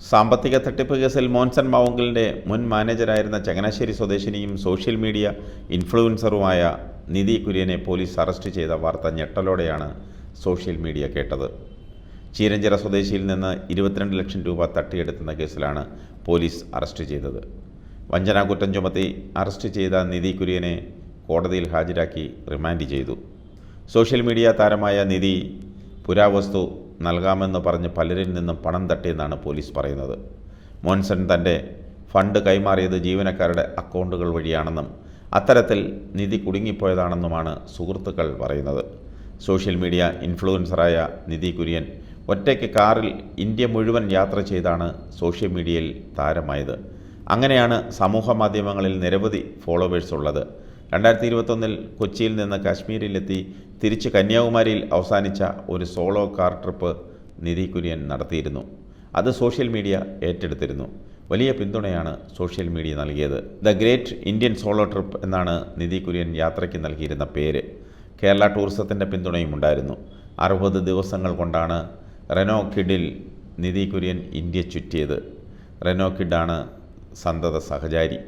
സാമ്പത്തിക തട്ടിപ്പ് കേസിൽ മോൻസൺ മാവുങ്കലിൻ്റെ മുൻ മാനേജരായിരുന്ന ചങ്ങനാശ്ശേരി സ്വദേശിനിയും സോഷ്യൽ മീഡിയ ഇൻഫ്ലുവൻസറുമായ നിധി കുര്യനെ പോലീസ് അറസ്റ്റ് ചെയ്ത വാർത്ത ഞെട്ടലോടെയാണ് സോഷ്യൽ മീഡിയ കേട്ടത്. ചീരഞ്ചിറ സ്വദേശിയിൽ നിന്ന് 22 ലക്ഷം രൂപ തട്ടിയെടുത്തുന്ന കേസിലാണ് പോലീസ് അറസ്റ്റ് ചെയ്തത്. വഞ്ചനാകുറ്റം ചുമത്തി അറസ്റ്റ് ചെയ്ത നിധി കുര്യനെ കോടതിയിൽ ഹാജരാക്കി റിമാൻഡ് ചെയ്തു. സോഷ്യൽ മീഡിയ താരമായ നിധി പുരാവസ്തു നൽകാമെന്ന് പറഞ്ഞ് പലരിൽ നിന്നും പണം തട്ടിയെന്നാണ് പോലീസ് പറയുന്നത്. മോൻസൺ തൻ്റെ ഫണ്ട് കൈമാറിയത് ജീവനക്കാരുടെ അക്കൗണ്ടുകൾ വഴിയാണെന്നും അത്തരത്തിൽ നിധി കുടുങ്ങിപ്പോയതാണെന്നുമാണ് സുഹൃത്തുക്കൾ പറയുന്നത്. സോഷ്യൽ മീഡിയ ഇൻഫ്ലുവൻസറായ നിധി കുര്യൻ ഒറ്റയ്ക്ക് കാറിൽ ഇന്ത്യ മുഴുവൻ യാത്ര ചെയ്താണ് സോഷ്യൽ മീഡിയയിൽ താരമായത്. അങ്ങനെയാണ് സമൂഹ മാധ്യമങ്ങളിൽ നിരവധി ഫോളോവേഴ്സ് ഉള്ളത്. 2021 കൊച്ചിയിൽ നിന്ന് കാശ്മീരിലെത്തി തിരിച്ച് കന്യാകുമാരിയിൽ അവസാനിച്ച ഒരു സോളോ കാർ ട്രിപ്പ് നിധി കുര്യൻ നടത്തിയിരുന്നു. അത് സോഷ്യൽ മീഡിയ ഏറ്റെടുത്തിരുന്നു. വലിയ പിന്തുണയാണ് സോഷ്യൽ മീഡിയ നൽകിയത്. The great Indian solo trip എന്നാണ് നിധി കുര്യൻ യാത്രയ്ക്ക് നൽകിയിരുന്ന പേര്. കേരള ടൂറിസത്തിൻ്റെ പിന്തുണയും ഉണ്ടായിരുന്നു. 60 ദിവസങ്ങൾ കൊണ്ടാണ് റെനോ കിഡിൽ നിധി കുര്യൻ ഇന്ത്യ ചുറ്റിയത്. റെനോ കിഡാണ് സന്തത സഹചാരി.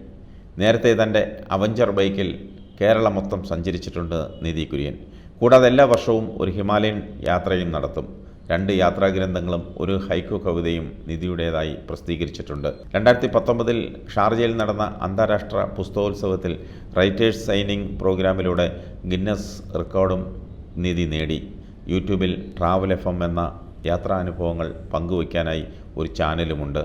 നേരത്തെ തൻ്റെ അവഞ്ചർ ബൈക്കിൽ കേരളം മൊത്തം സഞ്ചരിച്ചിട്ടുണ്ട് നിധി കുര്യൻ. കൂടാതെ എല്ലാ വർഷവും ഒരു ഹിമാലയൻ യാത്രയും നടത്തും. 2 യാത്രാഗ്രന്ഥങ്ങളും ഒരു ഹൈക്കു കവിതയും നിധിയുടേതായി പ്രസിദ്ധീകരിച്ചിട്ടുണ്ട്. 2019 ഷാർജയിൽ നടന്ന അന്താരാഷ്ട്ര പുസ്തകോത്സവത്തിൽ റൈറ്റേഴ്സ് സൈനിങ് പ്രോഗ്രാമിലൂടെ ഗിന്നസ് റെക്കോർഡും നിധി നേടി. യൂട്യൂബിൽ ട്രാവൽ FM എന്ന യാത്രാനുഭവങ്ങൾ പങ്കുവയ്ക്കാനായി ഒരു ചാനലുമുണ്ട്.